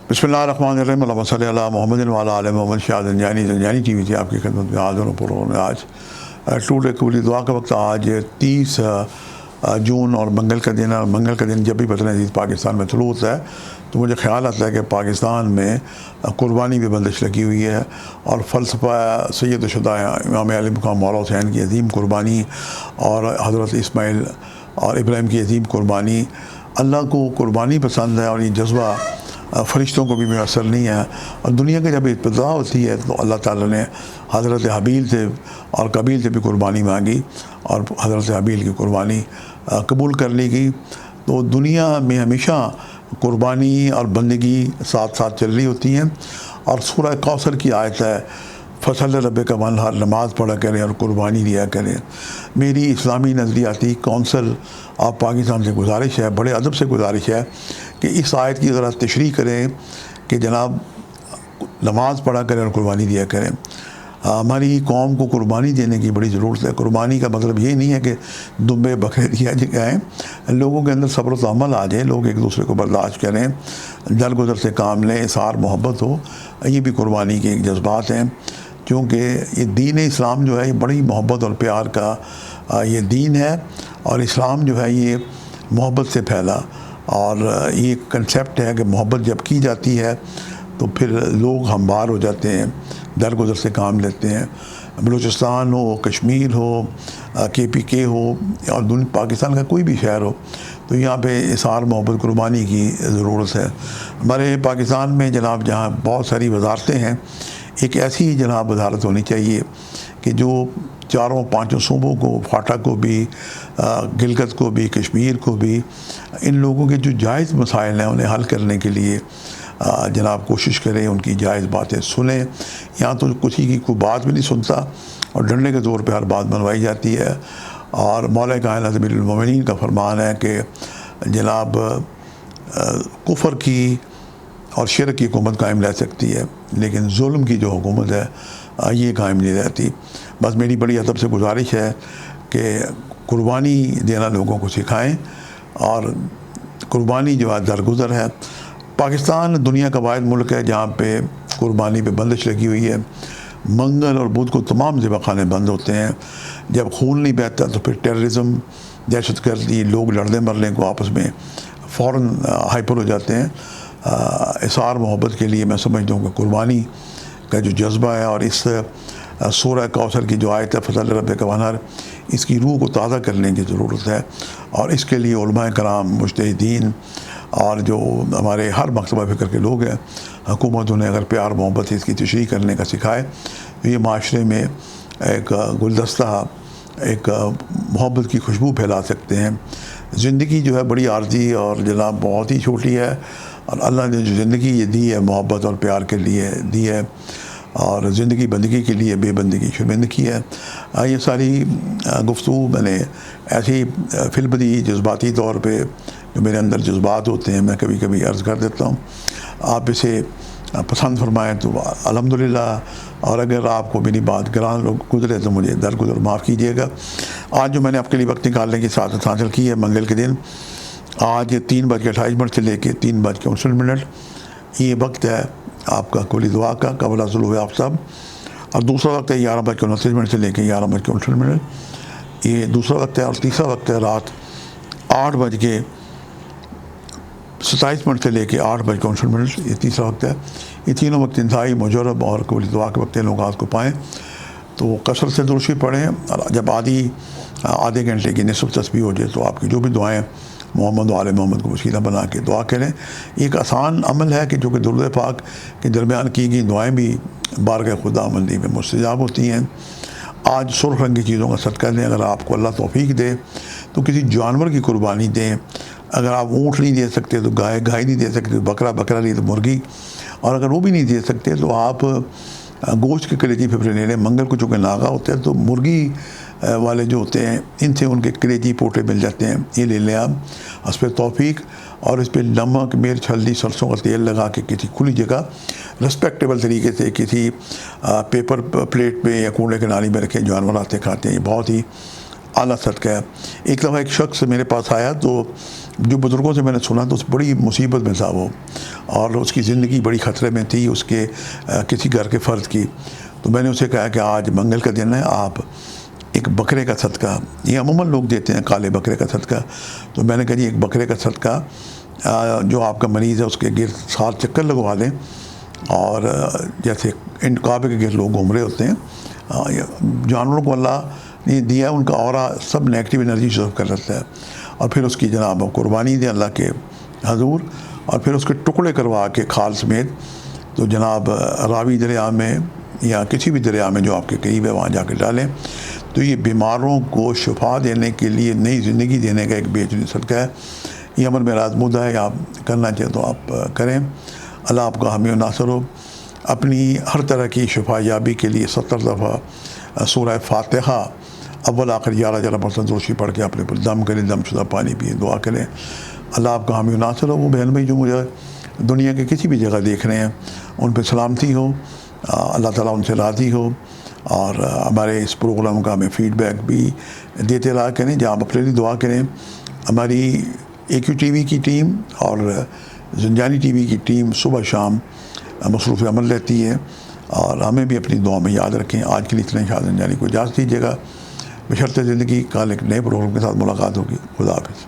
बिस्मिल्लाहिर्रहमानिर्रहीम अल्लाहुम्मा सल्लि अला मुहम्मदिन व अला आलि मुहम्मद। शाद ज़ंजानी टी वी से आपकी खिदमत में हाज़िर हूँ। पुरों आज टूटे कबूली दुआ का वक्त। आज 30 जून और मंगल का दिन है। और मंगल का दिन जब भी बदर अज़ीज़ पाकिस्तान में तुलू होता है तो मुझे ख्याल आता है कि पाकिस्तान में कुर्बानी भी बंदिश लगी हुई है। और फ़लसफ़ा सैयद शुदा इमाम अली मुक़ाम मौला हुसैन की अज़ीम कुर्बानी और हज़रत इस्माइल और इब्राहीम की अज़ीम कुर्बानी, अल्लाह को कुर्बानी पसंद है और ये जज्बा फ़रिश्तों को भी मैसर नहीं है। और दुनिया की जब इब्तिदा होती है तो अल्लाह ताला ने हज़रत हबील से और कबील से भी कुर्बानी मांगी और हज़रत हबील की कुर्बानी कबूल कर ली गई। तो दुनिया में हमेशा कुर्बानी और बंदगी साथ साथ चल रही होती हैं। और सूरह कौसर की आयत है, फसल रब का वनहर, नमाज़ पढ़ा करें और कुर्बानी दिया करें। मेरी इस्लामी नज़रियाती कौंसल ऑफ पाकिस्तान से गुजारिश है, बड़े अदब से गुजारिश है कि इस आयत की ज़रा तशरीह करें कि जनाब नमाज़ पढ़ा करें और कुर्बानी दिया करें। हमारी कौम को कुर्बानी देने की बड़ी ज़रूरत है। कुर्बानी का मतलब ये नहीं है कि दुम्बे बकरे दिया जाएँ, लोगों के अंदर सब्र व अमल आ जाए, लोग एक दूसरे को बर्दाश्त करें, दरगुजर से काम लें, इसार मोहब्बत हो, ये भी कुर्बानी के एक जज्बात हैं। क्योंकि ये दीन इस्लाम जो है ये बड़ी मोहब्बत और प्यार का ये दीन है। और इस्लाम जो है ये मोहब्बत से फैला और ये कंसेप्ट है कि मोहब्बत जब की जाती है तो फिर लोग हमवार हो जाते हैं, दरगुजर से काम लेते हैं। बलूचिस्तान हो, कश्मीर हो, KPK हो और पाकिस्तान का कोई भी शहर हो, तो यहाँ पे इसार मोहब्बत कुर्बानी की ज़रूरत है। हमारे पाकिस्तान में जनाब जहाँ बहुत सारी वजारतें हैं, एक ऐसी जनाब वजारत होनी चाहिए कि जो चारों पांचों सूबों को, फाटा को भी, गिलगित को भी, कश्मीर को भी, इन लोगों के जो जायज़ मसाइल हैं उन्हें हल करने के लिए जनाब कोशिश करें, उनकी जायज़ बातें सुनें। यहाँ तो किसी की कोई बात भी नहीं सुनता और डंडे के ज़ोर पे हर बात मनवाई जाती है। और मौला कायनात अमीरुल मोमिनीन का फरमान है कि जनाब कुफ़र की और शिरक की हुकूमत कायम रह सकती है, लेकिन जुल्म की जो हुकूमत है ये कायम नहीं रहती। बस मेरी बड़ी अदब से गुजारिश है कि कुर्बानी देना लोगों को सिखाएं। और कुर्बानी जो है दरगुजर है। पाकिस्तान दुनिया का वाहिद मुल्क है जहाँ पे कुर्बानी पे बंदिश लगी हुई है। मंगल और बुध को तमाम ज़िबाखाने बंद होते हैं। जब खून नहीं बहता तो फिर टेररिज्म, दहशतगर्दी, लोग लड़ने मरने को आपस में फ़ौरन हाइपर हो जाते हैं। इसार मोहब्बत के लिए मैं समझता हूँ कि कुर्बानी का जो जज्बा है और इस सूरह कौसर की जो आयत है, फसल रब का वनहर, इसकी रूह को ताज़ा करने की ज़रूरत है। और इसके लिए उलमाए कराम, मुज्तहिदीन और जो हमारे हर मकतबा फ़िक्र के लोग हैं, हुकूमत उन्हें अगर प्यार मोहब्बत से इसकी तशरीह करने का सिखाए तो ये माशरे में एक गुलदस्ता, एक मोहब्बत की खुशबू फैला सकते हैं। ज़िंदगी जो है बड़ी आर्जी और जनाब बहुत ही छोटी है। और अल्लाह ने जो ज़िंदगी ये दी है मोहब्बत और प्यार के लिए दी है, और ज़िंदगी बंदगी के लिए, बेबंदगी शर्मिंदगी है। ये सारी गुफ्तगू मैंने ऐसी फिलबदी जज्बाती तौर पे जो मेरे अंदर जज्बात होते हैं मैं कभी कभी अर्ज़ कर देता हूँ। आप इसे पसंद फरमाएँ तो अल्हम्दुलिल्लाह, और अगर आपको मेरी बात ग्रां गुजरे तो मुझे दरगुजर माफ़ कीजिएगा। आज जो मैंने आपके लिए वक्त निकालने की सादत हासिल की है मंगल के दिन, आज 3:28 से लेके 3:59 ये वक्त है आपका कुली दुआ का कबला ज़ुलूह आफ्ताब। और दूसरा वक्त है 11:29 से लेके 11:59 ये दूसरा वक्त है। और तीसरा वक्त है रात 8:27 से लेके 8:59 ये तीसरा वक्त है। ये तीनों वक्त इंतहाई मुजरब और कुली दुआ के वक्त लोग आज को पाएँ तो कसरत से दुरुशी पढ़ें। और जब आधे घंटे की निसफ तस्बीह हो जाए तो आपकी जो भी दुआएँ मोहम्मद वाले मोहम्मद को वसीला बना के दुआ करें। एक आसान अमल है कि जो कि दुरूद पाक के दरमियान की गई दुआएँ भी बारगाह खुदाबंदी में मुस्तजाब होती हैं। आज सुर्ख रंग की चीज़ों का सदका दें। अगर आपको अल्लाह तौफीक दे तो किसी जानवर की कुर्बानी दें। अगर आप ऊँट नहीं दे सकते तो गाय नहीं दे सकते तो बकरा नहीं तो मुर्गी। और अगर वो भी नहीं दे सकते तो आप गोश्त के कलेजी फेफड़े ले लें। मंगल को चूँकि नागा होते हैं तो मुर्गी वाले जो होते हैं इनसे उनके कलेजी पोटे मिल जाते हैं, ये ले लें आप। उस पर तौफीक और इस पर नमक, मिर्च, हल्दी, सरसों का तेल लगा के किसी खुली जगह रिस्पेक्टेबल तरीके से किसी पेपर प्लेट पे या कूड़े के नाली में रखे जानवर आते खाते हैं। ये बहुत ही आला सदका है। एक दफ़ा एक शख्स मेरे पास आया तो جو بزرگوں سے میں نے سنا تو اس بڑی مصیبت میں تھا وہ، اور اس کی زندگی بڑی خطرے میں تھی اس کے کسی گھر کے فرد کی. تو میں نے اسے کہا کہ آج منگل کا دن ہے، آپ ایک بکرے کا صدقہ، یہ عموماً لوگ دیتے ہیں کالے بکرے کا صدقہ، تو میں نے کہا جی ایک بکرے کا صدقہ جو آپ کا مریض ہے اس کے گرد 7 چکر لگوا دیں، اور جیسے کعبے کے گرد لوگ گھوم رہے ہوتے ہیں، جانوروں کو اللہ نے دیا ان کا اورا سب نیگیٹو انرجی صرف کر لیتا ہے، اور پھر اس کی جناب قربانی دیں اللہ کے حضور، اور پھر اس کے ٹکڑے کروا کے کھال سمیت تو جناب راوی دریا میں یا کسی بھی دریا میں جو آپ کے قریب ہے وہاں جا کے ڈالیں. تو یہ بیماروں کو شفا دینے کے لیے نئی زندگی دینے کا ایک بہترین صدقہ ہے. یہ عمل میرا آزمودہ ہے، آپ کرنا چاہیں تو آپ کریں. اللہ آپ کا حامی و ناصر ہو. اپنی ہر طرح کی شفا یابی کے لیے 70 دفعہ سورہ فاتحہ اول آخر 11% روشی پڑھ کے اپنے پر دم کریں، دم شدہ پانی پیے، دعا کریں. اللہ آپ کا حامی و ناصر ہو. وہ بہن بھائی جو مجھے دنیا کے کسی بھی جگہ دیکھ رہے ہیں ان پہ سلامتی ہو، اللہ تعالیٰ ان سے راضی ہو، اور ہمارے اس پروگرام کا ہمیں فیڈ بیک بھی دیتے رہا کریں، جہاں آپ اپنے لیے دعا کریں. ہماری AQ TV کی ٹیم اور زنجانی TV کی ٹیم صبح شام مصروف عمل رہتی ہے، اور ہمیں بھی اپنی دعا میں یاد رکھیں. آج کے لیے اتنا شاہ زنجانی کو اجازت دیجیے گا، بشرط زندگی. کل ایک نئے پروگرام کے ساتھ ملاقات ہوگی. خدا حافظ.